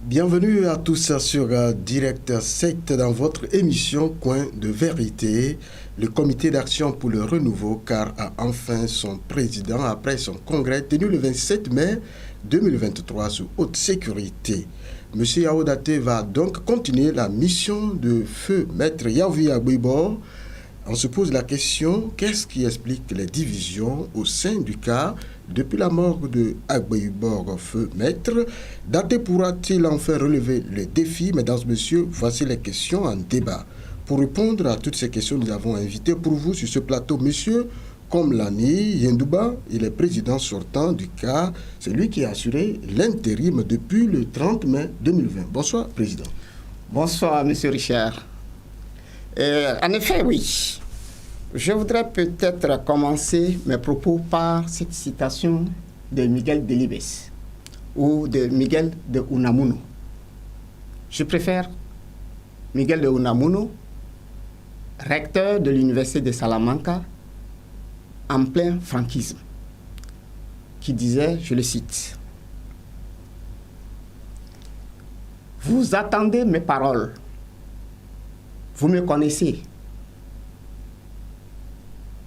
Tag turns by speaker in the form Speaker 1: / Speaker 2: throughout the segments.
Speaker 1: Bienvenue à tous sur Direct 7 dans votre émission Coin de vérité. Le comité d'action pour le renouveau car a enfin son président après son congrès tenu le 27 mai 2023 sous haute sécurité. M. Yao Daté va donc continuer la mission de feu maître Yaovi Agbouibor. On se pose la question, qu'est-ce qui explique les divisions au sein du cas depuis la mort de Agbouibor feu maître? Daté pourra-t-il enfin relever les défis? Mesdames, Messieurs, voici les questions en débat. Pour répondre à toutes ces questions, nous avons invité pour vous sur ce plateau M. Komlani Yendouba, il est président sortant du cas, c'est lui qui a assuré l'intérim depuis le 30 mai 2020. Bonsoir, Président.
Speaker 2: Bonsoir, M. Richard. En effet, oui. Je voudrais peut-être commencer mes propos par cette citation de Miguel Delibes ou de Miguel de Unamuno. Je préfère Miguel de Unamuno, recteur de l'Université de Salamanca, en plein franquisme, qui disait, je le cite, « Vous attendez mes paroles. Vous me connaissez.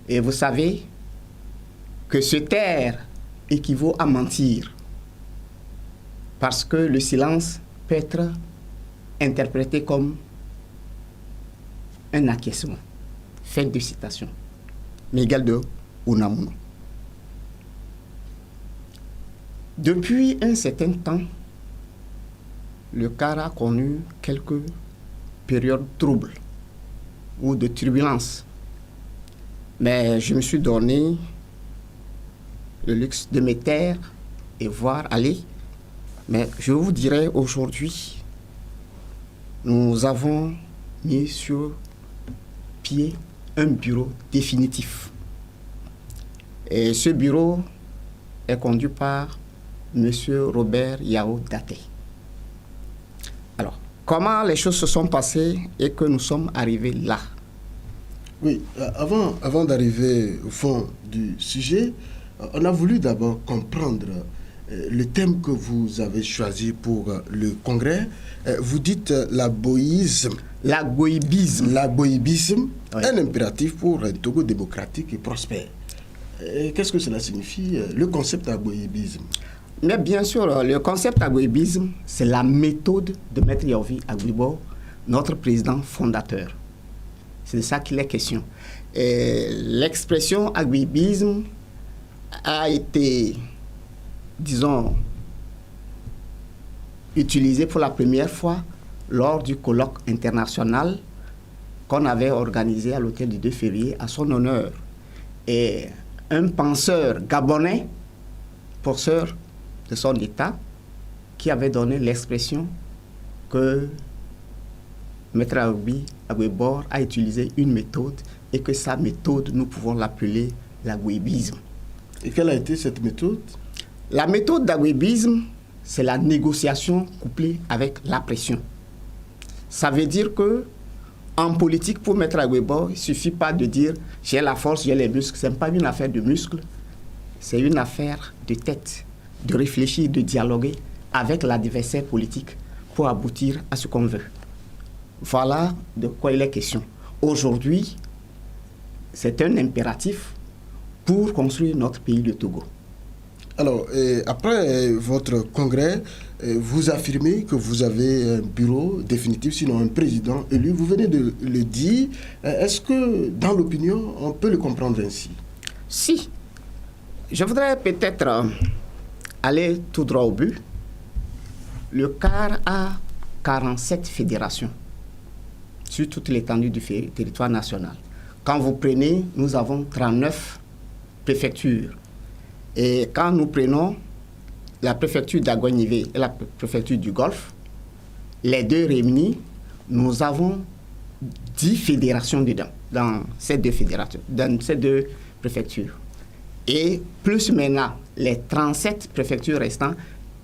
Speaker 2: Et vous savez que se taire équivaut à mentir. Parce que le silence peut être interprété comme un acquiescement. » Fin de citation. Miguel de Unamuno. Depuis un certain temps, le CAR a connu quelques périodes troubles ou de turbulences. Mais je me suis donné le luxe de me taire et voir aller. Mais je vous dirai aujourd'hui, nous avons mis sur pied un bureau définitif. Et ce bureau est conduit par M. Robert Yao Daté. Alors, comment les choses se sont passées et que nous sommes arrivés là?
Speaker 1: Oui, avant d'arriver au fond du sujet, on a voulu d'abord comprendre le thème que vous avez choisi pour le congrès. Vous dites l'aboïsme.
Speaker 2: L'agoïbisme.
Speaker 1: L'agoïbisme,
Speaker 2: Oui.
Speaker 1: un impératif pour un Togo démocratique et prospère. Qu'est-ce que cela signifie, le concept agoïbisme?
Speaker 2: Mais bien sûr, le concept agoïbisme, c'est la méthode de Maître Yaovi Agbouibor, notre président fondateur. C'est de ça qu'il est question. Et l'expression agoïbisme a été, disons, utilisée pour la première fois lors du colloque international qu'on avait organisé à l'hôtel du 2 février à son honneur. Et un penseur gabonais, penseur de son État, qui avait donné l'expression que Maître Agbouibor a utilisé une méthode et que sa méthode, nous pouvons l'appeler l'agoïbisme.
Speaker 1: Et quelle a été cette méthode?
Speaker 2: La méthode d'agoïbisme, c'est la négociation couplée avec la pression. Ça veut dire que en politique, pour Maître Agbouibor, il ne suffit pas de dire « j'ai la force, j'ai les muscles ». Ce n'est pas une affaire de muscles, c'est une affaire de tête, de réfléchir, de dialoguer avec l'adversaire politique pour aboutir à ce qu'on veut. Voilà de quoi il est question. Aujourd'hui, c'est un impératif pour construire notre pays, le Togo.
Speaker 1: Alors, après votre congrès, vous affirmez que vous avez un bureau définitif, sinon un président élu. Vous venez de le dire. Est-ce que, dans l'opinion, on peut le comprendre ainsi?
Speaker 2: Si. Je voudrais peut-être aller tout droit au but. Le CAR a 47 fédérations sur toute l'étendue du territoire national. Quand vous prenez, nous avons 39 préfectures. Et quand nous prenons la préfecture d'Aguanivé et la préfecture du Golfe, les deux réunis, nous avons 10 fédérations dedans, dans ces deux fédérations, dans ces deux préfectures. et plus maintenant les 37 préfectures restantes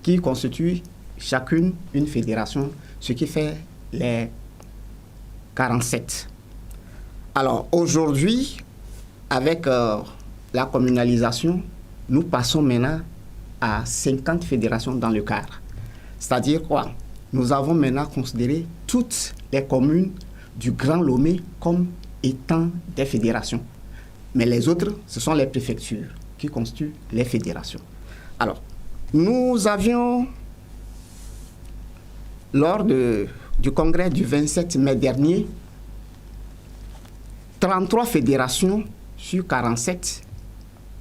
Speaker 2: qui constituent chacune une fédération, ce qui fait les 47. Alors aujourd'hui, avec la communalisation, nous passons maintenant à 50 fédérations dans le cadre. C'est-à-dire quoi? Nous avons maintenant considéré toutes les communes du Grand Lomé comme étant des fédérations. Mais les autres, ce sont les préfectures qui constituent les fédérations. Alors, nous avions, lors du congrès du 27 mai dernier, 33 fédérations sur 47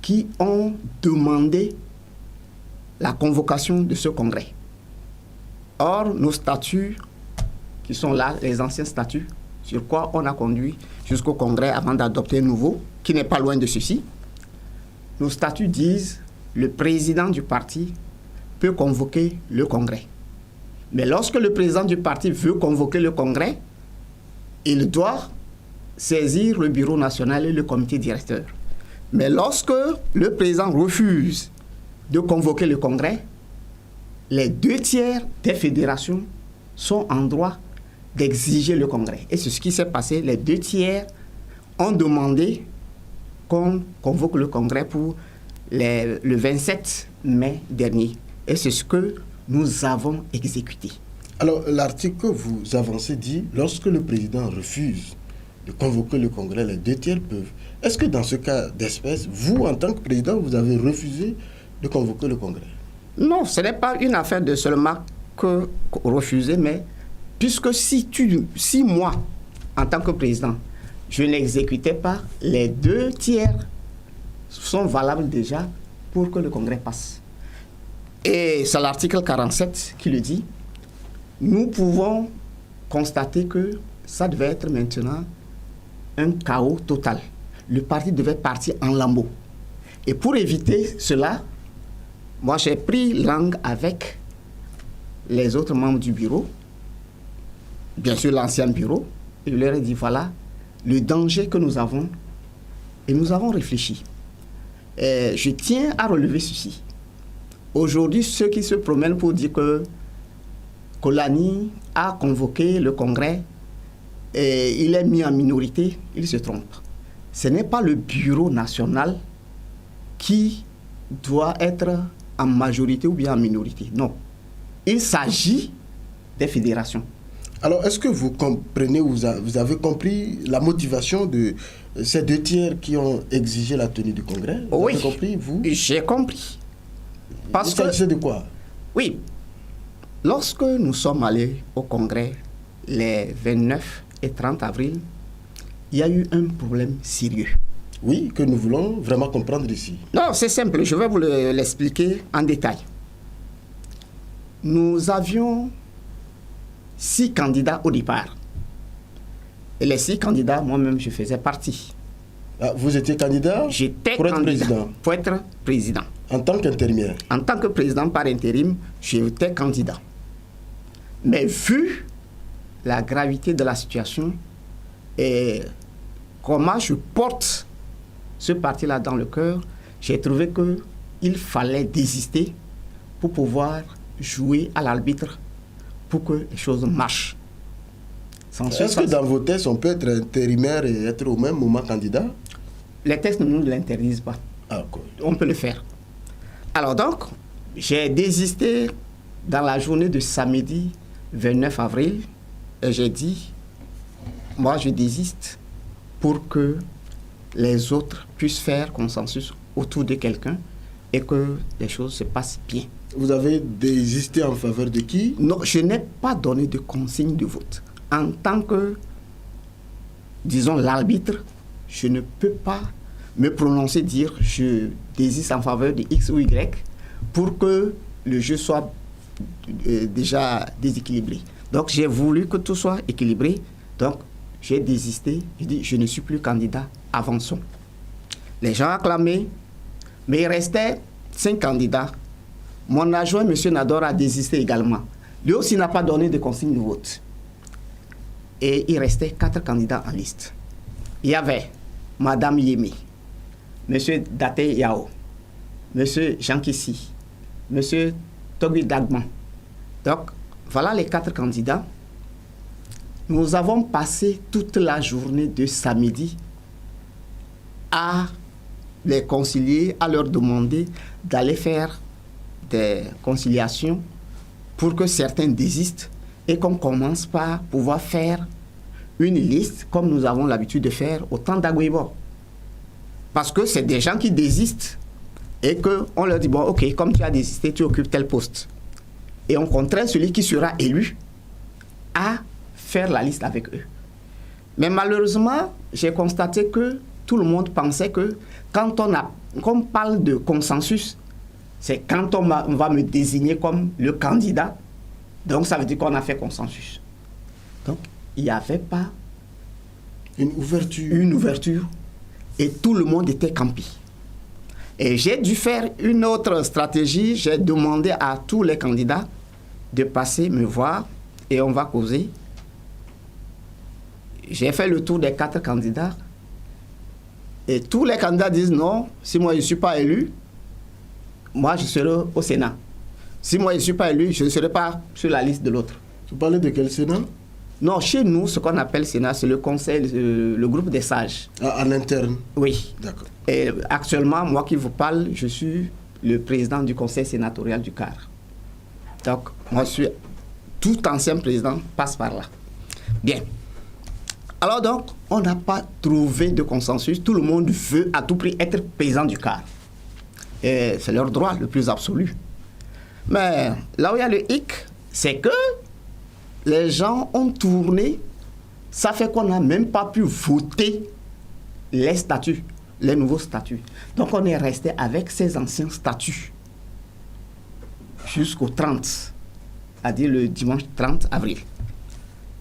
Speaker 2: qui ont demandé la convocation de ce congrès. Or, nos statuts, qui sont là, les anciens statuts, sur quoi on a conduit jusqu'au congrès avant d'adopter un nouveau, qui n'est pas loin de ceci, nos statuts disent le président du parti peut convoquer le congrès. Mais lorsque le président du parti veut convoquer le congrès, il doit saisir le bureau national et le comité directeur. Mais lorsque le président refuse de convoquer le congrès, les 2/3 des fédérations sont en droit d'exiger le congrès. Et c'est ce qui s'est passé. Les 2/3 ont demandé qu'on convoque le congrès pour le 27 mai dernier. Et c'est ce que nous avons exécuté.
Speaker 1: Alors, l'article que vous avancez dit, lorsque le président refuse de convoquer le congrès, les 2/3 peuvent. Est-ce que dans ce cas d'espèce, vous, en tant que président, vous avez refusé de convoquer le congrès?
Speaker 2: Non, ce n'est pas une affaire de seulement refuser, mais puisque si moi, en tant que président, je n'exécutais pas, les 2/3 sont valables déjà pour que le congrès passe. Et c'est l'article 47 qui le dit. Nous pouvons constater que ça devait être maintenant un chaos total. Le parti devait partir en lambeaux. Et pour éviter cela, moi j'ai pris langue avec les autres membres du bureau, bien sûr l'ancien bureau, et je leur ai dit voilà le danger que nous avons, et nous avons réfléchi. Et je tiens à relever ceci. Aujourd'hui, ceux qui se promènent pour dire que Kolani a convoqué le congrès et il est mis en minorité, ils se trompent. Ce n'est pas le bureau national qui doit être en majorité ou bien en minorité. Non. Il s'agit des fédérations.
Speaker 1: Alors, est-ce que vous comprenez, vous avez compris la motivation de ces 2/3 qui ont exigé la tenue du congrès? Vous
Speaker 2: Oui,
Speaker 1: avez compris, vous?
Speaker 2: J'ai compris. Parce
Speaker 1: il s'agissait de quoi?
Speaker 2: Oui. Lorsque nous sommes allés au congrès les 29 et 30 avril, il y a eu un problème sérieux.
Speaker 1: Oui, que nous voulons vraiment comprendre ici.
Speaker 2: Non, c'est simple, je vais vous l'expliquer en détail. Nous avions 6 candidats au départ. Et les 6 candidats, moi-même, je faisais partie.
Speaker 1: Ah, vous étiez candidat?
Speaker 2: J'étais
Speaker 1: pour
Speaker 2: candidat
Speaker 1: être président?
Speaker 2: Pour être président.
Speaker 1: En tant qu'intérimaire?
Speaker 2: En tant que président par intérim, j'étais candidat. Mais vu la gravité de la situation et comment je porte ce parti-là dans le cœur, j'ai trouvé qu'il fallait désister pour pouvoir jouer à l'arbitre pour que les choses marchent.
Speaker 1: Est-ce que dans vos tests, on peut être intérimaire et être au même moment candidat?
Speaker 2: Les tests ne nous l'interdisent pas.
Speaker 1: Ah, cool.
Speaker 2: On peut le faire. Alors donc, j'ai désisté dans la journée de samedi 29 avril et j'ai dit, moi je désiste pour que les autres puissent faire consensus autour de quelqu'un et que les choses se passent bien.
Speaker 1: Vous avez désisté en faveur de qui?
Speaker 2: Non, je n'ai pas donné de consigne de vote. En tant que, disons, l'arbitre, je ne peux pas me prononcer, dire je désiste en faveur de X ou Y pour que le jeu soit déjà déséquilibré. Donc j'ai voulu que tout soit équilibré. Donc j'ai désisté. J'ai dit je ne suis plus candidat, avançons. Les gens acclamaient, mais il restait 5 candidats. Mon adjoint, M. Nador, a désisté également. Lui aussi n'a pas donné de consigne de vote. Et il restait 4 candidats en liste. Il y avait Mme Yémé, M. Date Yao, M. Jean Kissi, M. Togui Dagman. Donc, voilà les 4 candidats. Nous avons passé toute la journée de samedi à les concilier, à leur demander d'aller faire des conciliations pour que certains désistent et qu'on commence par pouvoir faire une liste comme nous avons l'habitude de faire au temps d'Agouibo. Parce que c'est des gens qui désistent et qu'on leur dit, bon, ok, comme tu as désisté, tu occupes tel poste. Et on contraint celui qui sera élu à faire la liste avec eux. Mais malheureusement, j'ai constaté que tout le monde pensait que quand on parle de consensus, c'est quand on va me désigner comme le candidat, donc ça veut dire qu'on a fait consensus. Donc, il n'y avait pas
Speaker 1: une ouverture
Speaker 2: et tout le monde était campé. Et j'ai dû faire une autre stratégie. J'ai demandé à tous les candidats de passer me voir et on va causer. J'ai fait le tour des 4 candidats et tous les candidats disent non, si moi je ne suis pas élu, moi je serai au Sénat. Si moi je ne suis pas élu, je ne serai pas sur la liste de l'autre.
Speaker 1: Vous parlez de quel Sénat?
Speaker 2: Non, chez nous, ce qu'on appelle Sénat, c'est le conseil, le groupe des sages.
Speaker 1: Ah, en interne?
Speaker 2: Oui.
Speaker 1: D'accord.
Speaker 2: Et actuellement, moi qui vous parle, je suis le président du conseil sénatorial du CAR. Donc, moi je suis tout ancien président, passe par là. Bien. Alors donc, on n'a pas trouvé de consensus. Tout le monde veut à tout prix être président du CAR. Et c'est leur droit le plus absolu. Mais là où il y a le hic, c'est que les gens ont tourné. Ça fait qu'on n'a même pas pu voter les statuts, les nouveaux statuts. Donc on est resté avec ces anciens statuts jusqu'au 30, c'est-à-dire le dimanche 30 avril.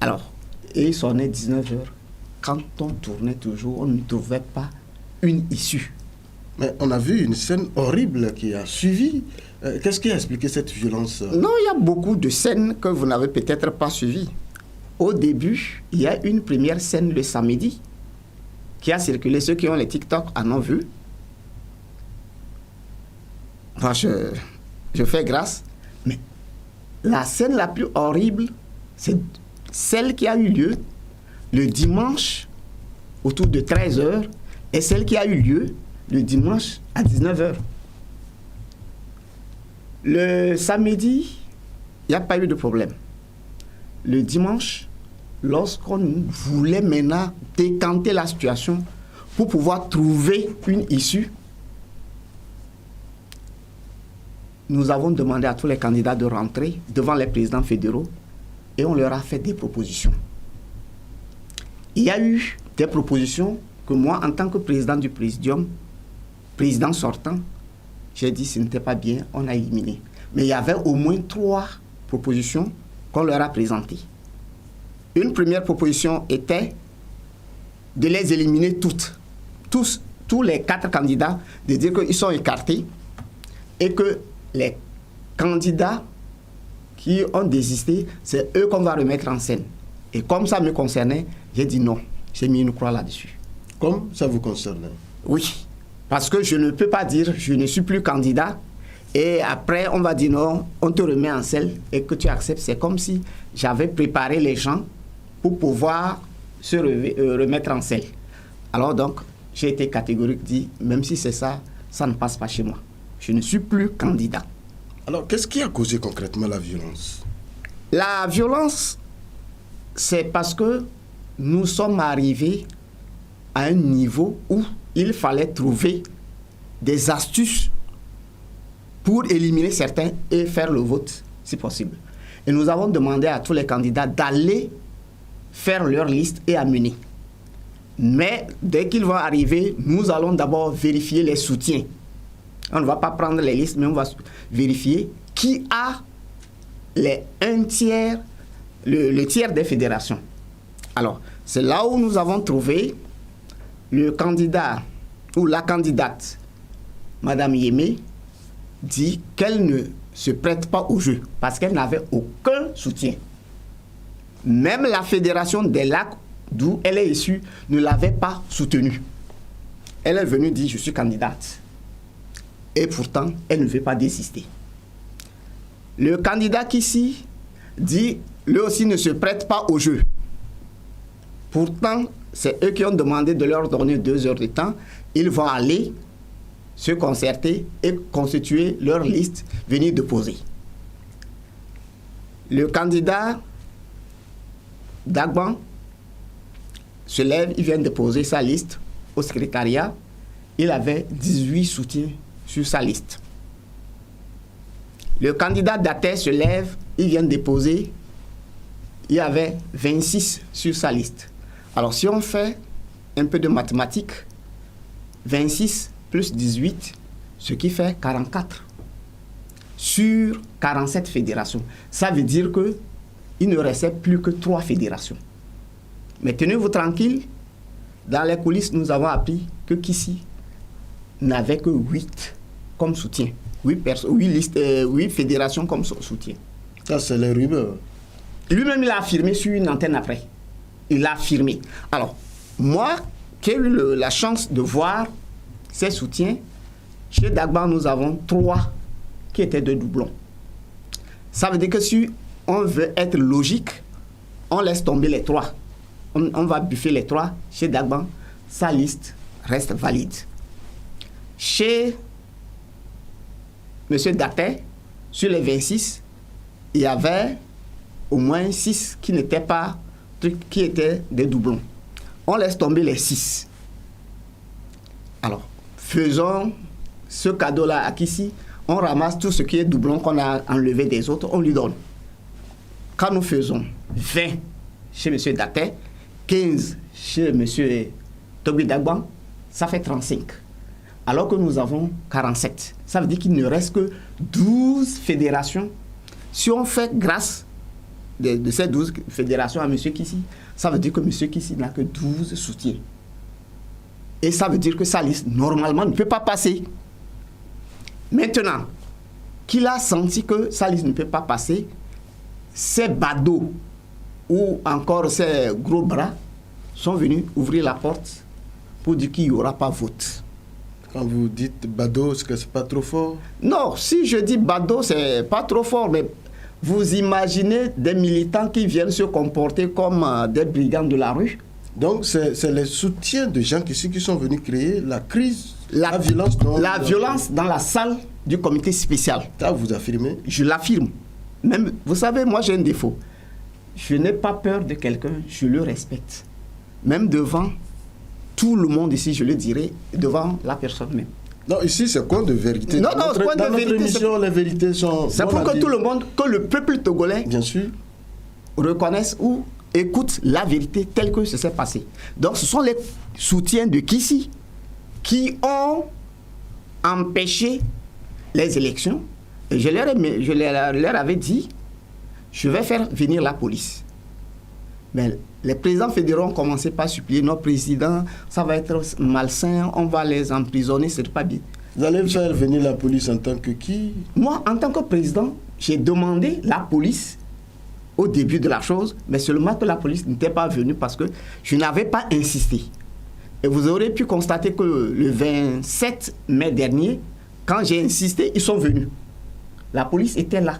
Speaker 2: Alors, et il sonnait 19h. Quand on tournait toujours, on ne trouvait pas une issue.
Speaker 1: Mais on a vu une scène horrible qui a suivi. Qu'est-ce qui a expliqué cette violence?
Speaker 2: Non, il y a beaucoup de scènes que vous n'avez peut-être pas suivies. Au début, il y a une première scène le samedi qui a circulé. Ceux qui ont les TikTok en ont vu. Enfin, je fais grâce. Mais la scène la plus horrible, c'est celle qui a eu lieu le dimanche autour de 13h et celle qui a eu lieu le dimanche à 19h. Le samedi, il n'y a pas eu de problème. Le dimanche, lorsqu'on voulait maintenant décanter la situation pour pouvoir trouver une issue, nous avons demandé à tous les candidats de rentrer devant les présidents fédéraux et on leur a fait des propositions. Il y a eu des propositions que moi, en tant que président du présidium, président sortant, j'ai dit que ce n'était pas bien, on a éliminé. Mais il y avait au moins 3 propositions qu'on leur a présentées. Une première proposition était de les éliminer toutes. Tous les 4 candidats, de dire qu'ils sont écartés et que les candidats qui ont désisté, c'est eux qu'on va remettre en scène. Et comme ça me concernait, j'ai dit non. J'ai mis une croix là-dessus.
Speaker 1: Comme ça vous concernait?
Speaker 2: Oui. Parce que je ne peux pas dire je ne suis plus candidat et après on va dire non, on te remet en selle et que tu acceptes. C'est comme si j'avais préparé les gens pour pouvoir se remettre en selle. Alors donc, j'ai été catégorique, dit même si c'est ça, ça ne passe pas chez moi. Je ne suis plus candidat.
Speaker 1: Alors, qu'est-ce qui a causé concrètement la violence?
Speaker 2: La violence, c'est parce que nous sommes arrivés à un niveau où il fallait trouver des astuces pour éliminer certains et faire le vote, si possible. Et nous avons demandé à tous les candidats d'aller faire leur liste et amener. Mais dès qu'ils vont arriver, nous allons d'abord vérifier les soutiens. On ne va pas prendre les listes, mais on va vérifier qui a le tiers des fédérations. Alors, c'est là où nous avons trouvé le candidat ou la candidate, Madame Yémé, dit qu'elle ne se prête pas au jeu parce qu'elle n'avait aucun soutien. Même la fédération des lacs, d'où elle est issue, ne l'avait pas soutenue. Elle est venue dire, je suis candidate. Et pourtant, elle ne veut pas désister. Le candidat Kissi dit, lui aussi ne se prête pas au jeu. Pourtant, c'est eux qui ont demandé de leur donner 2 heures de temps. Ils vont aller se concerter et constituer leur liste, venir déposer. Le candidat Dagban se lève, il vient déposer sa liste au secrétariat. Il avait 18 soutiens sur sa liste. Le candidat Daté se lève, il vient déposer, il y avait 26 sur sa liste. Alors si on fait un peu de mathématiques, 26 plus 18, ce qui fait 44 sur 47 fédérations. Ça veut dire qu'il ne restait plus que 3 fédérations. Mais tenez-vous tranquille, dans les coulisses, nous avons appris que Kissi n'avait que 8 comme soutien. 8 fédérations comme soutien.
Speaker 1: Ça, c'est les rumeurs.
Speaker 2: Lui-même, il a affirmé sur une antenne après. Il a affirmé. Alors, moi, qui ai eu la chance de voir ses soutiens, chez Dagban, nous avons 3 qui étaient de doublons. Ça veut dire que si on veut être logique, on laisse tomber les 3. On va buffer les 3. Chez Dagban, sa liste reste valide. Chez M. Daté, sur les 26, il y avait au moins 6 qui n'étaient pas, qui étaient des doublons. On laisse tomber les 6. Alors, faisons ce cadeau-là à Kissi. On ramasse tout ce qui est doublon qu'on a enlevé des autres, on lui donne. Quand nous faisons 20 chez M. Daté, 15 chez M. Tobi Dagban, ça fait 35. Alors que nous avons 47. Ça veut dire qu'il ne reste que 12 fédérations. Si on fait grâce de ces 12 fédérations à M. Kissi, ça veut dire que M. Kissi n'a que 12 soutiens. Et ça veut dire que sa liste, normalement, ne peut pas passer. Maintenant, qu'il a senti que sa liste ne peut pas passer, ces badauds ou encore ces gros bras sont venus ouvrir la porte pour dire qu'il n'y aura pas vote.
Speaker 1: Quand vous dites badaud, est-ce que c'est pas trop fort?
Speaker 2: Non, si je dis badaud, c'est pas trop fort, mais vous imaginez des militants qui viennent se comporter comme des brigands de la rue?
Speaker 1: Donc, c'est les soutiens de gens qui sont venus créer la crise, la violence.
Speaker 2: La violence dans la salle du comité spécial.
Speaker 1: Ça, vous affirmez?
Speaker 2: Je l'affirme. Même, vous savez, moi j'ai un défaut. Je n'ai pas peur de quelqu'un, je le respecte. Même devant tout le monde ici, je le dirai, devant la personne même.
Speaker 1: Non, ici, c'est coin de vérité.
Speaker 2: Non, non, coin de vérité.
Speaker 1: Émission, les vérités sont...
Speaker 2: C'est pour que tout le monde, que le peuple togolais...
Speaker 1: Bien sûr.
Speaker 2: Reconnaisse ou écoute la vérité telle que ce s'est passé. Donc, ce sont les soutiens de Kissi qui ont empêché les élections. Et je leur avais dit, je vais faire venir la police. Mais les présidents fédéraux ont commencé par supplier nos présidents, ça va être malsain, on va les emprisonner, c'est pas bien.
Speaker 1: Vous allez faire venir la police en tant que qui?
Speaker 2: Moi, en tant que président, j'ai demandé la police au début de la chose, mais seulement que la police n'était pas venue parce que je n'avais pas insisté. Et vous aurez pu constater que le 27 mai dernier, quand j'ai insisté, ils sont venus. La police était là.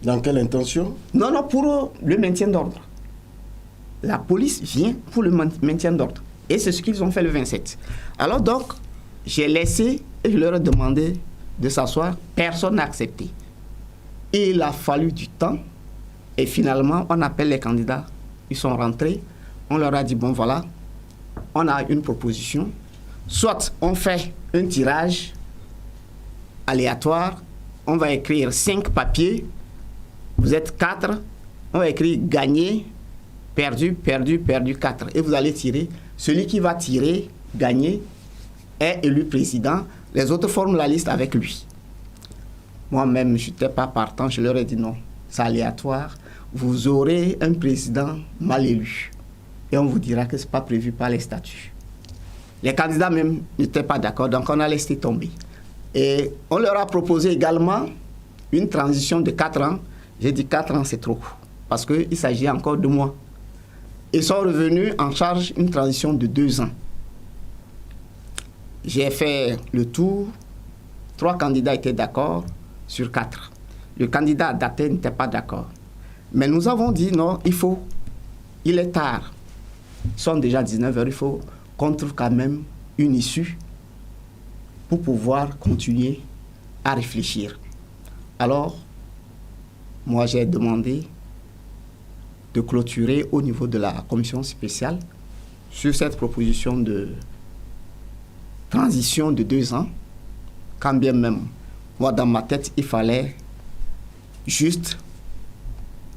Speaker 1: Dans quelle intention?
Speaker 2: Non, non, pour le maintien d'ordre. La police vient pour le maintien d'ordre. Et c'est ce qu'ils ont fait le 27. Alors donc, j'ai laissé et je leur ai demandé de s'asseoir. Personne n'a accepté. Et il a fallu du temps. Et finalement, on appelle les candidats. Ils sont rentrés. On leur a dit, bon voilà, on a une proposition. Soit on fait un tirage aléatoire. On va écrire 5 papiers. Vous êtes 4. On va écrire gagner, perdu, perdu, perdu 4. Et vous allez tirer. Celui qui va tirer, gagner, est élu président. Les autres forment la liste avec lui. Moi-même, je n'étais pas partant. Je leur ai dit non, c'est aléatoire. Vous aurez un président mal élu. Et on vous dira que ce n'est pas prévu par les statuts. Les candidats même n'étaient pas d'accord, donc on a laissé tomber. Et on leur a proposé également une transition de 4 ans. J'ai dit 4 ans, c'est trop. Parce qu'il s'agit encore de moi. Ils sont revenus en charge une transition de 2 ans. J'ai fait le tour. 3 candidats étaient d'accord sur 4. Le candidat Daté n'était pas d'accord. Mais nous avons dit non, il est tard. Ils sont déjà 19 heures, il faut qu'on trouve quand même une issue pour pouvoir continuer à réfléchir. Alors, moi j'ai demandé de clôturer au niveau de la commission spéciale sur cette proposition de transition de 2 ans, quand bien même, moi dans ma tête, il fallait juste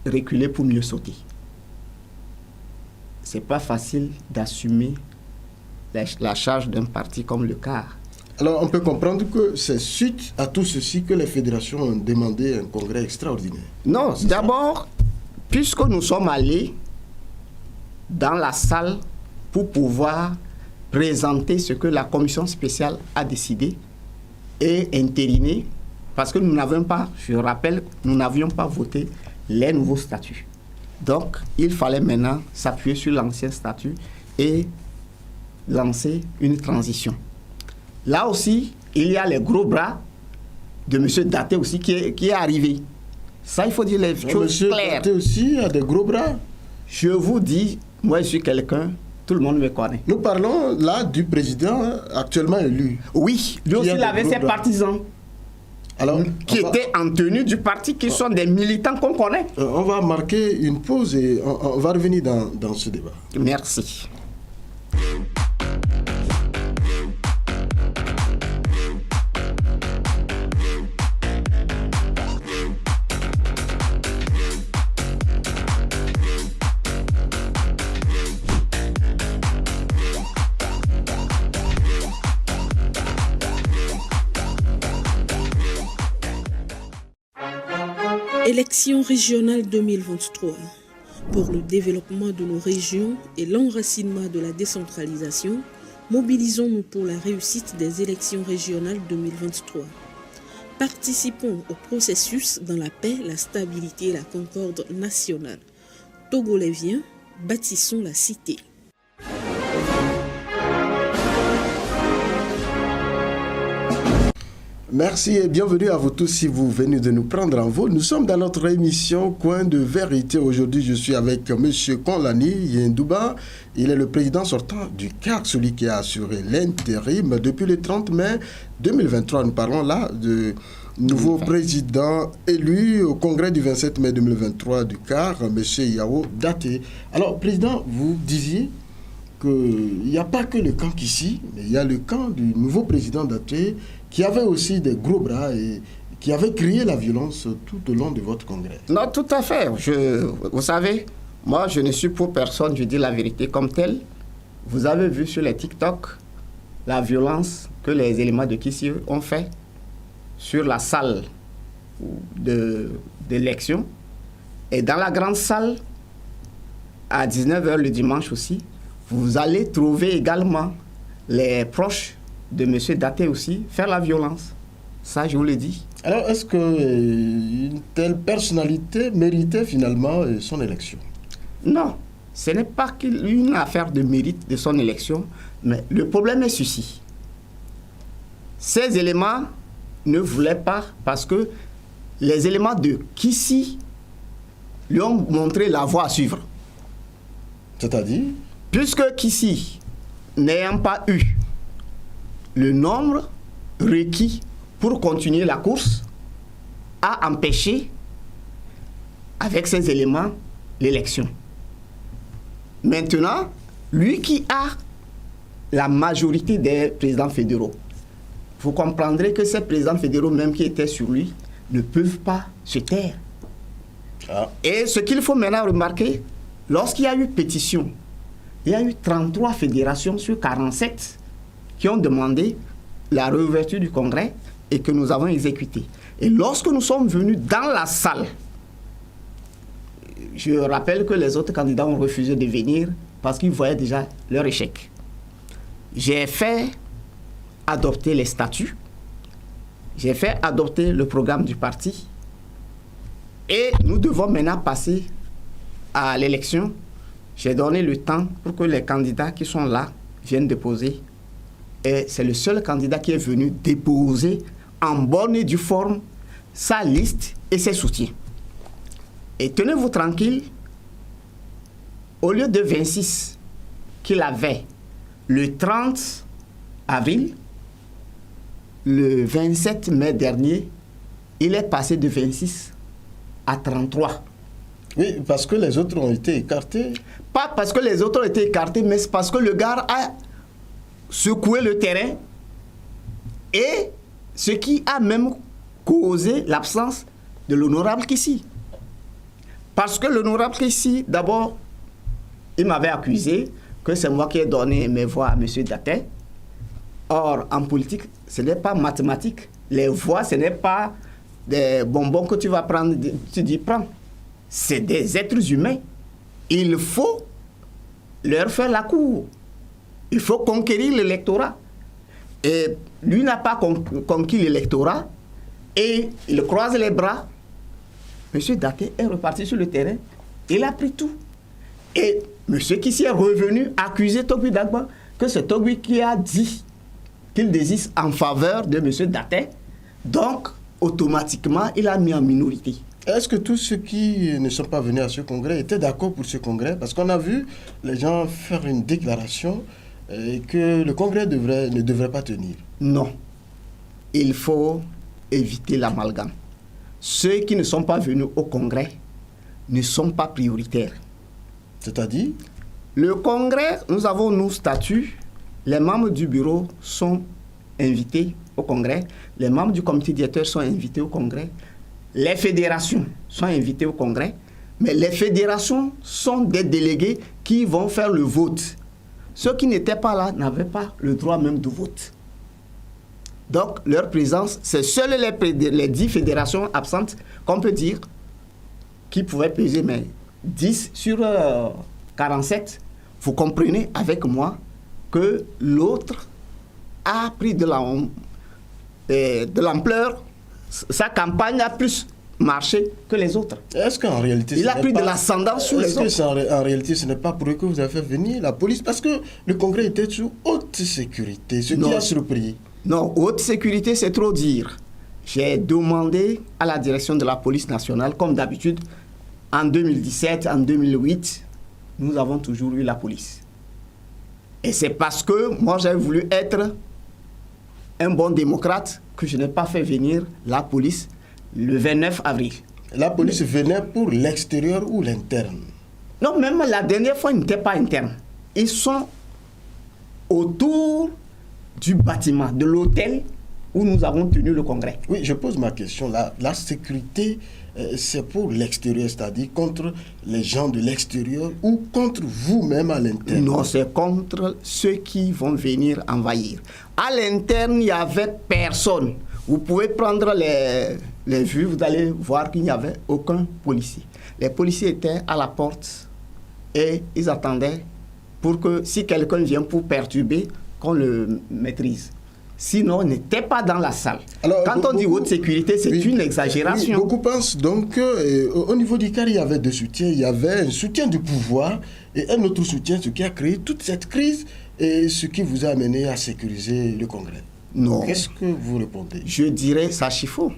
Speaker 2: reculer pour mieux sauter. C'est pas facile d'assumer la charge d'un parti comme le CAR.
Speaker 1: Alors, on peut comprendre que c'est suite à tout ceci que les fédérations ont demandé un congrès extraordinaire.
Speaker 2: Non, d'abord, puisque nous sommes allés dans la salle pour pouvoir présenter ce que la commission spéciale a décidé et entériner, parce que nous n'avions pas, je rappelle, nous n'avions pas voté les nouveaux statuts. Donc, il fallait maintenant s'appuyer sur l'ancien statut et lancer une transition. Là aussi, il y a les gros bras de M. Daté aussi qui est arrivé. Ça, il faut dire les choses claires.
Speaker 1: M. Daté aussi a des gros bras.
Speaker 2: Je vous dis, moi je suis quelqu'un, tout le monde me connaît.
Speaker 1: Nous parlons là du président actuellement élu.
Speaker 2: Oui, lui aussi il avait ses partisans.
Speaker 1: Alors,
Speaker 2: qui étaient en tenue du parti, qui sont des militants qu'on connaît.
Speaker 1: On va marquer une pause et on va revenir dans ce débat.
Speaker 2: Merci.
Speaker 3: Élections régionales 2023. Pour le développement de nos régions et l'enracinement de la décentralisation, mobilisons-nous pour la réussite des élections régionales 2023. Participons au processus dans la paix, la stabilité et la concorde nationale. Togoléviens, bâtissons la cité.
Speaker 1: Merci et bienvenue à vous tous si vous venez de nous prendre en vol. Nous sommes dans notre émission Coin de vérité. Aujourd'hui, je suis avec M. Konlani Yendouba. Il est le président sortant du CAR, celui qui a assuré l'intérim depuis le 30 mai 2023. Nous parlons là de nouveau président élu au congrès du 27 mai 2023 du CAR, M. Yao Daté. Alors, président, vous disiez qu'il n'y a pas que le camp Kissi, mais il y a le camp du nouveau président Daté qui avait aussi des gros bras et qui avait créé la violence tout au long de votre congrès.
Speaker 2: Non, tout à fait. Vous savez, moi, je ne suis pour personne, je dis la vérité comme telle. Vous avez vu sur les TikTok la violence que les éléments de Kissi ont fait sur la salle d'élection. Et dans la grande salle, à 19h le dimanche aussi, vous allez trouver également les proches de M. Daté aussi faire la violence. Ça, je vous l'ai dit.
Speaker 1: Alors, est-ce qu'une telle personnalité méritait finalement son élection?
Speaker 2: Non, ce n'est pas une affaire de mérite de son élection, mais le problème est ceci. Ces éléments ne voulaient pas, parce que les éléments de Kissi lui ont montré la voie à suivre.
Speaker 1: C'est-à-dire?
Speaker 2: Puisque Kissi, n'ayant pas eu le nombre requis pour continuer la course, a empêché, avec ces éléments, l'élection. Maintenant, lui qui a la majorité des présidents fédéraux, vous comprendrez que ces présidents fédéraux, même qui étaient sur lui, ne peuvent pas se taire. Ah. Et ce qu'il faut maintenant remarquer, lorsqu'il y a eu pétition, il y a eu 33 fédérations sur 47 qui ont demandé la réouverture du congrès et que nous avons exécuté. Et lorsque nous sommes venus dans la salle, je rappelle que les autres candidats ont refusé de venir parce qu'ils voyaient déjà leur échec. J'ai fait adopter les statuts, j'ai fait adopter le programme du parti et nous devons maintenant passer à l'élection. J'ai donné le temps pour que les candidats qui sont là viennent déposer Et c'est le seul candidat qui est venu déposer en bonne et due forme sa liste et ses soutiens. Et tenez-vous tranquille, au lieu de 26 qu'il avait le 30 avril, le 27 mai dernier, il est passé de 26 à 33.
Speaker 1: Oui, parce que les autres ont été écartés.
Speaker 2: Pas parce que les autres ont été écartés, mais c'est parce que le gars a secoué le terrain et ce qui a même causé l'absence de l'honorable Kissi. Parce que l'honorable Kissi, d'abord, il m'avait accusé que c'est moi qui ai donné mes voix à M. Daté. Or, en politique, ce n'est pas mathématique. Les voix, ce n'est pas des bonbons que tu vas prendre, tu dis prends. C'est des êtres humains. Il faut leur faire la cour. Il faut conquérir l'électorat. Et lui n'a pas conquis l'électorat et il croise les bras. M. Daté est reparti sur le terrain. Il a pris tout. Et M. Kissi est revenu accuser Togui Dagba que c'est Togui qui a dit qu'il désiste en faveur de M. Daté. Donc, automatiquement, il a mis en minorité.
Speaker 1: Est-ce que tous ceux qui ne sont pas venus à ce congrès étaient d'accord pour ce congrès? Parce qu'on a vu les gens faire une déclaration que le congrès ne devrait pas tenir.
Speaker 2: Non. Il faut éviter l'amalgame. Ceux qui ne sont pas venus au congrès ne sont pas prioritaires.
Speaker 1: C'est-à-dire?
Speaker 2: Le congrès, nous avons nos statuts. Les membres du bureau sont invités au congrès. Les membres du comité directeur sont invités au congrès. Les fédérations sont invitées au congrès. Mais les fédérations sont des délégués qui vont faire le vote. Ceux qui n'étaient pas là n'avaient pas le droit même de vote. Donc, leur présence, c'est seules les 10 fédérations absentes qu'on peut dire qui pouvaient peser, mais 10 sur 47. Vous comprenez avec moi que l'autre a pris de l'ampleur. Sa campagne a plus marché que les autres.
Speaker 1: Est-ce qu'en réalité...
Speaker 2: Il a pris de l'ascendance sur les autres.
Speaker 1: Est-ce qu'en réalité, ce n'est pas pour eux que vous avez fait venir la police? Parce que le congrès était sous haute sécurité, ce qui a surpris. Non,
Speaker 2: haute sécurité, c'est trop dire. J'ai demandé à la direction de la police nationale, comme d'habitude, en 2017, en 2008, nous avons toujours eu la police. Et c'est parce que moi, j'avais voulu être un bon démocrate que je n'ai pas fait venir la police le 29 avril.
Speaker 1: La police venait pour l'extérieur ou l'interne?
Speaker 2: Non, même la dernière fois, ils n'étaient pas internes. Ils sont autour du bâtiment, de l'hôtel où nous avons tenu le congrès.
Speaker 1: Oui, je pose ma question. La sécurité, c'est pour l'extérieur, c'est-à-dire contre les gens de l'extérieur ou contre vous-même à l'interne?
Speaker 2: Non, c'est contre ceux qui vont venir envahir. À l'interne, il n'y avait personne. Vous pouvez prendre les vues, vous allez voir qu'il n'y avait aucun policier. Les policiers étaient à la porte et ils attendaient pour que si quelqu'un vient pour perturber, qu'on le maîtrise. Sinon, on n'était pas dans la salle. Alors, quand on dit haute sécurité, c'est une exagération.
Speaker 1: Oui, beaucoup pensent donc qu'au niveau du CAR, il y avait deux soutiens. Il y avait un soutien du pouvoir et un autre soutien, ce qui a créé toute cette crise et ce qui vous a amené à sécuriser le congrès.
Speaker 2: Non.
Speaker 1: Qu'est-ce que vous répondez?
Speaker 2: Je dirais ça chiffre.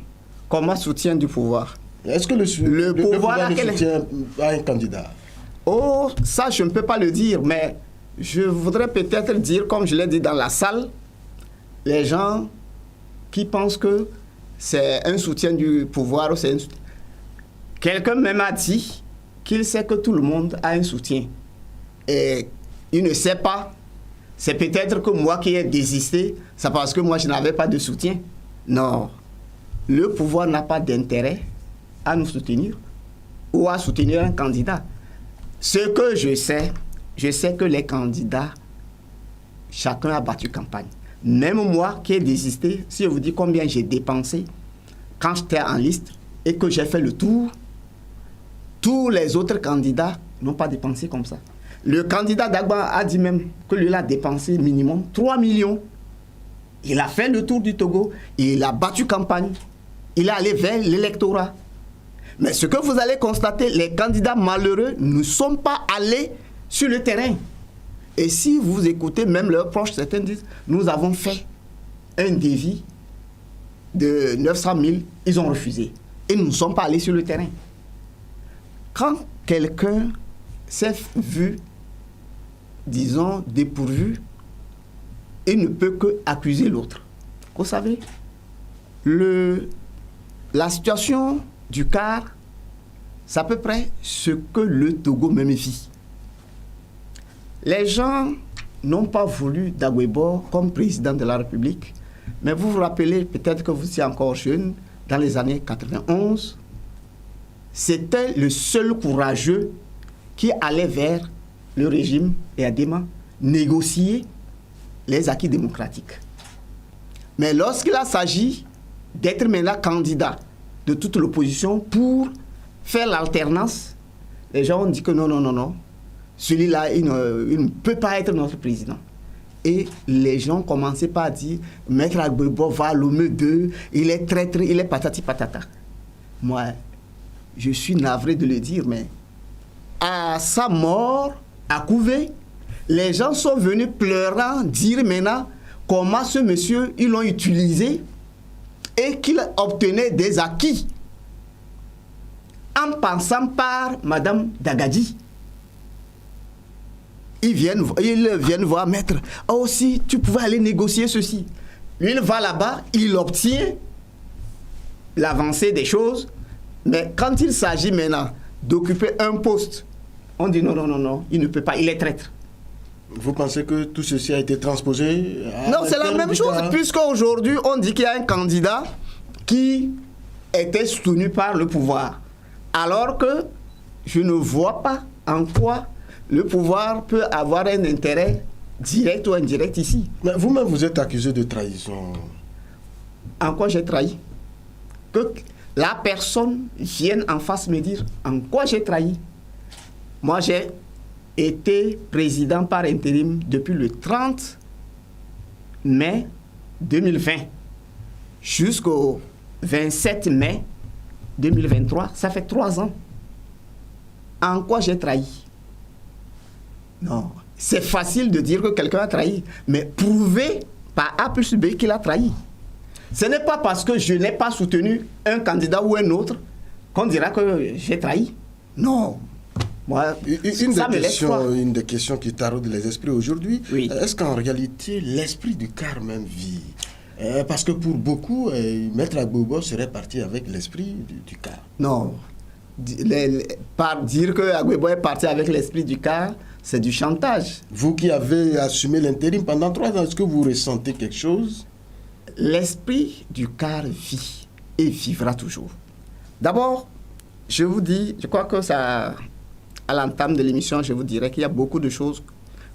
Speaker 2: Comment soutien du pouvoir?
Speaker 1: Est-ce que le pouvoir soutient à un candidat?
Speaker 2: Oh, ça, je ne peux pas le dire, mais je voudrais peut-être dire, comme je l'ai dit dans la salle, les gens qui pensent que c'est un soutien du pouvoir, quelqu'un même a dit qu'il sait que tout le monde a un soutien. Et il ne sait pas. C'est peut-être que moi qui ai désisté, c'est parce que moi je n'avais pas de soutien. Non. Le pouvoir n'a pas d'intérêt à nous soutenir ou à soutenir un candidat. Ce que je sais que les candidats, chacun a battu campagne. Même moi qui ai désisté, si je vous dis combien j'ai dépensé quand j'étais en liste et que j'ai fait le tour, tous les autres candidats n'ont pas dépensé comme ça. Le candidat Dagba a dit même que lui a dépensé minimum 3 millions. Il a fait le tour du Togo, il a battu campagne, il est allé vers l'électorat. Mais ce que vous allez constater, les candidats malheureux ne sont pas allés sur le terrain. Et si vous écoutez même leurs proches, certains disent, nous avons fait un devis de 900 000, ils ont refusé. Et nous ne sommes pas allés sur le terrain. Quand quelqu'un s'est vu, disons, dépourvu, il ne peut que accuser l'autre. Vous savez, la situation du CAR, c'est à peu près ce que le Togo même vit. Les gens n'ont pas voulu d'Agüebor comme président de la République, mais vous vous rappelez, peut-être que vous étiez encore jeune, dans les années 91, c'était le seul courageux qui allait vers le régime et Adema négocier les acquis démocratiques. Mais lorsqu'il a s'agi d'être maintenant candidat de toute l'opposition pour faire l'alternance, les gens ont dit que non, celui-là, il ne peut pas être notre président. Et les gens commençaient par dire, Maître Agüebor va à Lomé 2, il est traître, il est patati patata. Moi, je suis navré de le dire, mais à sa mort, à Couvé, les gens sont venus pleurant, dire maintenant comment ce monsieur, ils l'ont utilisé et qu'il obtenait des acquis en passant par Madame Dagadi. Ils viennent voir Maître. Oh, si tu pouvais aller négocier ceci. Lui, il va là-bas, il obtient l'avancée des choses. Mais quand il s'agit maintenant d'occuper un poste, on dit non, il ne peut pas, il est traître.
Speaker 1: Vous pensez que tout ceci a été transposé
Speaker 2: Non, c'est la même chose, puisqu'aujourd'hui, on dit qu'il y a un candidat qui était soutenu par le pouvoir. Alors que je ne vois pas en quoi le pouvoir peut avoir un intérêt direct ou indirect ici.
Speaker 1: Mais vous-même, vous êtes accusé de trahison.
Speaker 2: En quoi j'ai trahi? Que la personne vienne en face me dire en quoi j'ai trahi. Moi, j'ai été président par intérim depuis le 30 mai 2020 jusqu'au 27 mai 2023. Ça fait 3 ans. En quoi j'ai trahi? Non, c'est facile de dire que quelqu'un a trahi, mais prouver par A plus B qu'il a trahi. Ce n'est pas parce que je n'ai pas soutenu un candidat ou un autre qu'on dira que j'ai trahi. Non. Moi,
Speaker 1: une des questions qui taraudent les esprits aujourd'hui,
Speaker 2: oui.
Speaker 1: Est-ce qu'en réalité, l'esprit du CAR même vit? Parce que pour beaucoup, Maître Agüebor serait parti avec l'esprit du CAR.
Speaker 2: Non. Par dire que Agüebor est parti avec l'esprit du CAR, c'est du chantage.
Speaker 1: Vous qui avez assumé l'intérim pendant 3 ans, est-ce que vous ressentez quelque chose?
Speaker 2: L'esprit du CAR vit et vivra toujours. D'abord, je vous dis, je crois que ça, à l'entame de l'émission, je vous dirais qu'il y a beaucoup de choses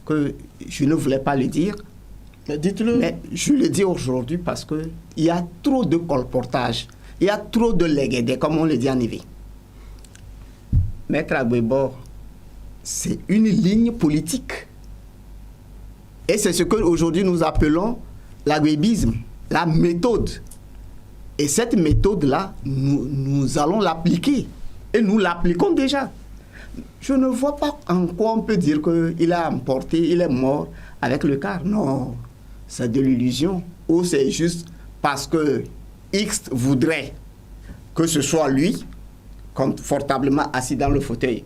Speaker 2: que je ne voulais pas le dire.
Speaker 1: Mais dites-le.
Speaker 2: Mais je le dis aujourd'hui parce qu'il y a trop de colportage, il y a trop de léguédés, comme on le dit en Évi. Maître Agüebor, c'est une ligne politique. Et c'est ce qu'aujourd'hui nous appelons l'agüebisme, la méthode. Et cette méthode-là, nous allons l'appliquer. Et nous l'appliquons déjà. Je ne vois pas en quoi on peut dire qu'il a emporté, il est mort avec le CAR. Non, c'est de l'illusion. Ou c'est juste parce que X voudrait que ce soit lui, confortablement assis dans le fauteuil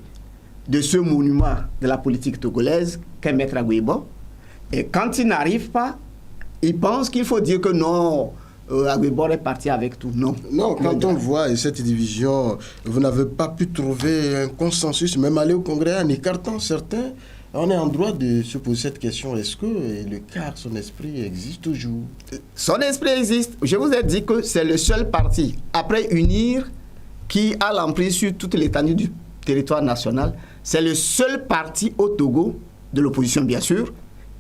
Speaker 2: de ce monument de la politique togolaise qu'est Maître Agüebor. Et quand il n'arrive pas, il pense qu'il faut dire que non, Agüebor est parti avec tout. Non.
Speaker 1: Non, quand on voit cette division, vous n'avez pas pu trouver un consensus, même aller au Congrès en écartant certains. On est en droit de se poser cette question. Est-ce que le CAR, son esprit existe toujours?
Speaker 2: Son esprit existe. Je vous ai dit que c'est le seul parti, après UNIR, qui a l'emprise sur toute l'étendue du territoire national. C'est le seul parti au Togo, de l'opposition bien sûr,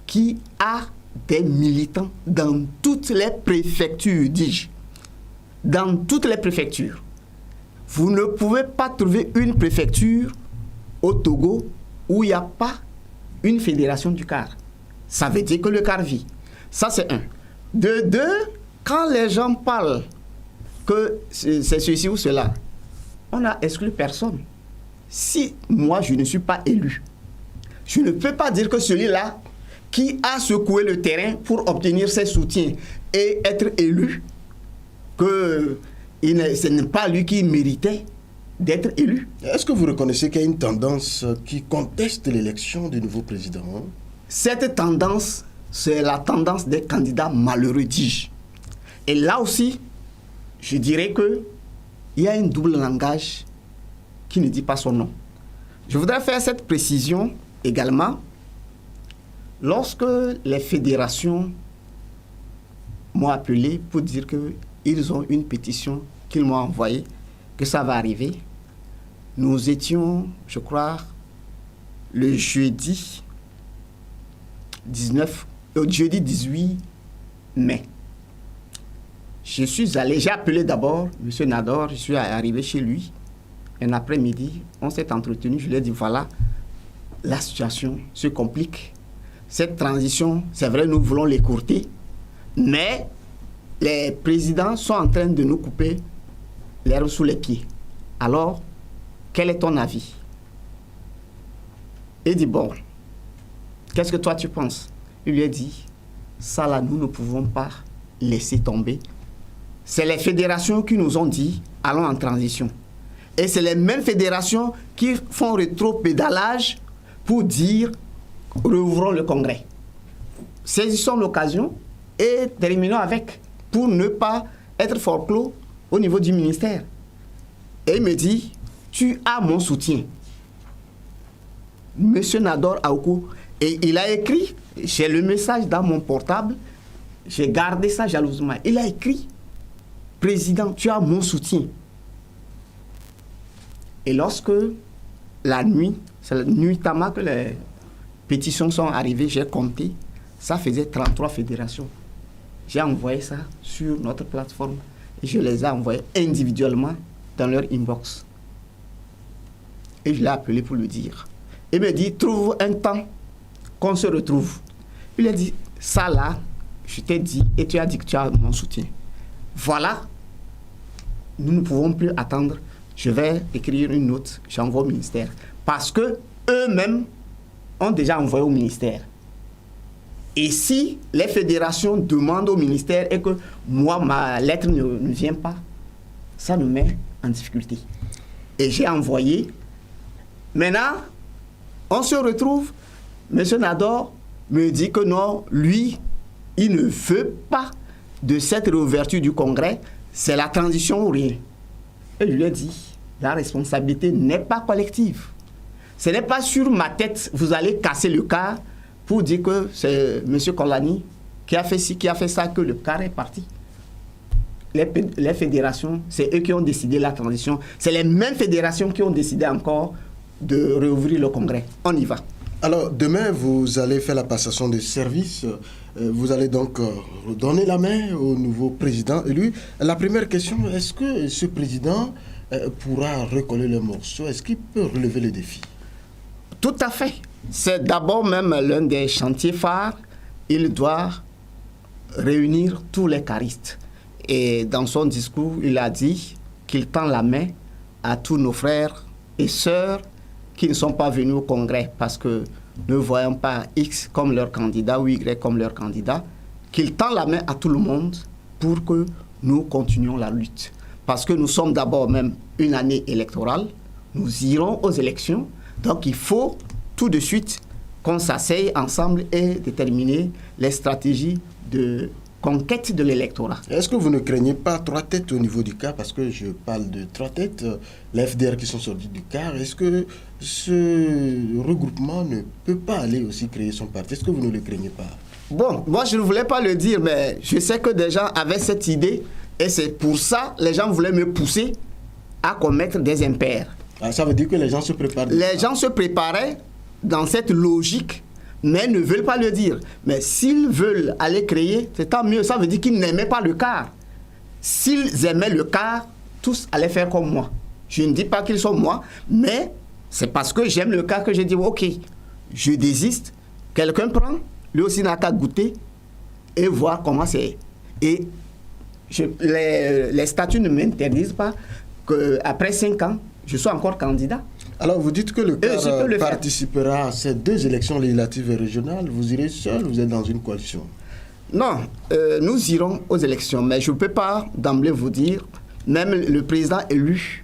Speaker 2: qui a des militants dans toutes les préfectures, dis-je. Dans toutes les préfectures. Vous ne pouvez pas trouver une préfecture au Togo où il n'y a pas une fédération du CAR. Ça veut dire que le CAR vit. Ça, c'est un. De deux, quand les gens parlent que c'est ceci ou cela, on n'a exclu personne. Si moi, je ne suis pas élu, je ne peux pas dire que celui-là qui a secoué le terrain pour obtenir ses soutiens et être élu, que ce n'est pas lui qui méritait d'être élu.
Speaker 1: Est-ce que vous reconnaissez qu'il y a une tendance qui conteste l'élection du nouveau président?
Speaker 2: Cette tendance, c'est la tendance des candidats malheureux, dis-je. Et là aussi, je dirais qu'il y a un double langage qui ne dit pas son nom. Je voudrais faire cette précision également. Lorsque les fédérations m'ont appelé pour dire qu'ils ont une pétition qu'ils m'ont envoyée, que ça va arriver, nous étions, je crois, le jeudi 18 mai. J'ai appelé d'abord M. Nador, je suis arrivé chez lui. Un après-midi, on s'est entretenu, je lui ai dit, voilà, la situation se complique. Cette transition, c'est vrai, nous voulons l'écourter, mais les présidents sont en train de nous couper l'herbe sous les pieds. Alors, quel est ton avis? Il dit, bon, qu'est-ce que toi tu penses? Il lui a dit, ça là, nous ne pouvons pas laisser tomber. C'est les fédérations qui nous ont dit, allons en transition. Et c'est les mêmes fédérations qui font rétro-pédalage pour dire, rouvrons le congrès. Saisissons l'occasion et terminons avec, pour ne pas être forclos au niveau du ministère. Et il me dit, tu as mon soutien. Monsieur Nador Aoukou, et il a écrit, j'ai le message dans mon portable, j'ai gardé ça jalousement. Il a écrit, président, tu as mon soutien. Et lorsque la nuit, c'est la nuit tama que les pétitions sont arrivées, j'ai compté, ça faisait 33 fédérations. J'ai envoyé ça sur notre plateforme et je les ai envoyées individuellement dans leur inbox. Et je l'ai appelé pour lui dire. Il me dit, trouve un temps qu'on se retrouve. Il a dit, ça là, je t'ai dit et tu as dit que tu as mon soutien. Voilà, nous ne pouvons plus attendre. Je vais écrire une note, j'envoie au ministère. Parce que eux-mêmes ont déjà envoyé au ministère. Et si les fédérations demandent au ministère et que moi, ma lettre ne vient pas, ça nous met en difficulté. Et j'ai envoyé. Maintenant, on se retrouve. M. Nador me dit que non, lui, il ne veut pas de cette réouverture du Congrès. C'est la transition ou rien. Et je lui ai dit, la responsabilité n'est pas collective. Ce n'est pas sur ma tête, vous allez casser le cas pour dire que c'est M. Kolani qui a fait ci, qui a fait ça, que le cas est parti. Les fédérations, c'est eux qui ont décidé la transition. C'est les mêmes fédérations qui ont décidé encore de réouvrir le Congrès. On y va.
Speaker 1: Alors, demain, vous allez faire la passation de service. Vous allez donc donner la main au nouveau président élu. La première question, est-ce que ce président pourra recoller les morceaux? Est-ce qu'il peut relever le défi?
Speaker 2: Tout à fait. C'est d'abord même l'un des chantiers phares. Il doit réunir tous les caristes. Et dans son discours, il a dit qu'il tend la main à tous nos frères et sœurs qui ne sont pas venus au Congrès parce que ne voyant pas X comme leur candidat ou Y comme leur candidat, qu'il tend la main à tout le monde pour que nous continuions la lutte. Parce que nous sommes d'abord même une année électorale, nous irons aux élections, donc il faut tout de suite qu'on s'asseye ensemble et déterminer les stratégies de conquête de l'électorat.
Speaker 1: Est-ce que vous ne craignez pas trois têtes au niveau du CAR? Parce que je parle de trois têtes, les FDR qui sont sortis du CAR. Est-ce que ce regroupement ne peut pas aller aussi créer son parti? Est-ce que vous ne le craignez pas?
Speaker 2: Bon, moi je ne voulais pas le dire, mais je sais que des gens avaient cette idée et c'est pour ça que les gens voulaient me pousser à commettre des impairs.
Speaker 1: Ah, ça veut dire que les gens se préparent?
Speaker 2: Les gens se préparaient dans cette logique, mais ne veulent pas le dire. Mais s'ils veulent aller créer, c'est tant mieux. Ça veut dire qu'ils n'aimaient pas le CAR. S'ils aimaient le CAR, tous allaient faire comme moi. Je ne dis pas qu'ils sont moi, mais c'est parce que j'aime le CAR que j'ai dit, ok, je désiste. Quelqu'un prend, lui aussi n'a qu'à goûter et voir comment c'est. Et les statuts ne m'interdisent pas qu'après 5 ans, je sois encore candidat.
Speaker 1: Alors, vous dites que le CAR participera à ces 2 élections législatives et régionales. Vous irez seul ou vous êtes dans une coalition?
Speaker 2: Non, nous irons aux élections, mais je ne peux pas d'emblée vous dire, même le président élu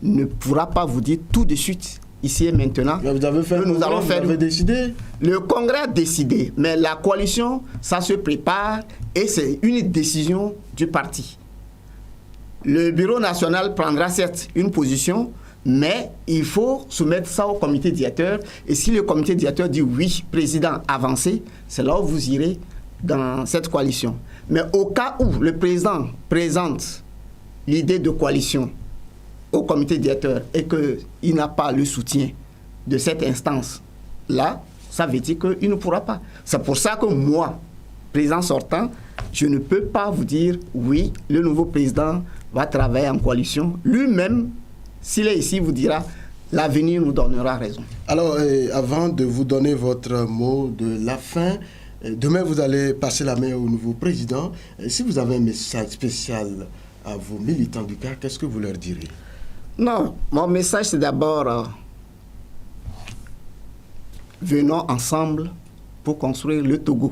Speaker 2: ne pourra pas vous dire tout de suite, ici et maintenant.
Speaker 1: Mais vous avez fait
Speaker 2: nous allons faire.
Speaker 1: Vous avez décidé?
Speaker 2: Le Congrès a décidé, mais la coalition, ça se prépare et c'est une décision du parti. Le bureau national prendra certes une position, mais il faut soumettre ça au comité directeur. Et si le comité directeur dit oui, président, avancez, c'est là où vous irez dans cette coalition. Mais au cas où le président présente l'idée de coalition au comité directeur et qu'il n'a pas le soutien de cette instance-là, ça veut dire qu'il ne pourra pas. C'est pour ça que moi, président sortant, je ne peux pas vous dire oui, le nouveau président va travailler en coalition. Lui-même, s'il est ici, vous dira l'avenir nous donnera raison.
Speaker 1: Alors, avant de vous donner votre mot de la fin, demain vous allez passer la main au nouveau président. Si vous avez un message spécial à vos militants du CAR, qu'est-ce que vous leur direz?
Speaker 2: Non, mon message c'est d'abord venons ensemble pour construire le Togo.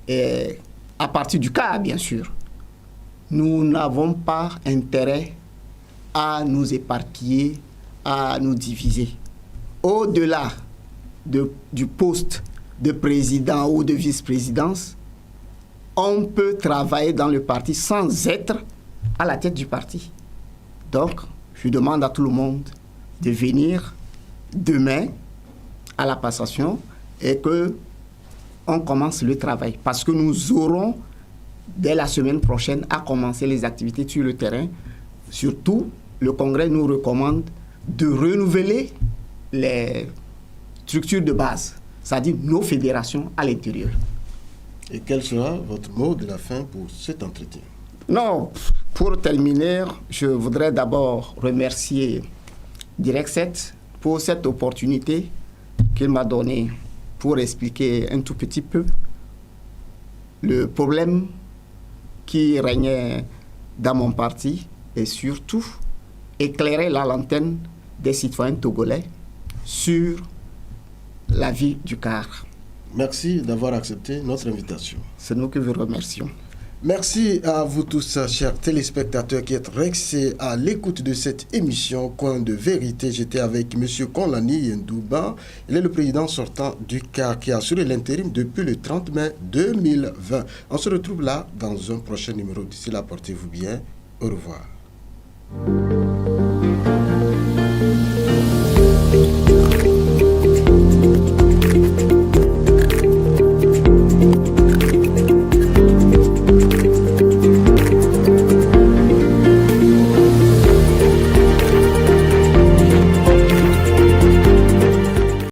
Speaker 2: Et à partir du CAR, bien sûr, nous n'avons pas intérêt à nous éparpiller, à nous diviser. Au-delà du poste de président ou de vice-présidence, on peut travailler dans le parti sans être à la tête du parti. Donc, je demande à tout le monde de venir demain à la passation et qu'on commence le travail. Parce que nous aurons, dès la semaine prochaine, à commencer les activités sur le terrain. Surtout, le Congrès nous recommande de renouveler les structures de base, c'est-à-dire nos fédérations à l'intérieur.
Speaker 1: Et quel sera votre mot de la fin pour cet entretien?
Speaker 2: Non, pour terminer, je voudrais d'abord remercier Direct 7 pour cette opportunité qu'il m'a donnée pour expliquer un tout petit peu le problème qui régnait dans mon parti et surtout éclairer la lanterne des citoyens togolais sur la vie du CAR.
Speaker 1: Merci d'avoir accepté notre invitation.
Speaker 2: C'est nous qui vous remercions.
Speaker 1: Merci à vous tous, chers téléspectateurs, qui êtes restés à l'écoute de cette émission Coin de vérité. J'étais avec M. Konlani Ndouba. Il est le président sortant du CAR qui a assuré l'intérim depuis le 30 mai 2020. On se retrouve là dans un prochain numéro. D'ici là, portez-vous bien. Au revoir.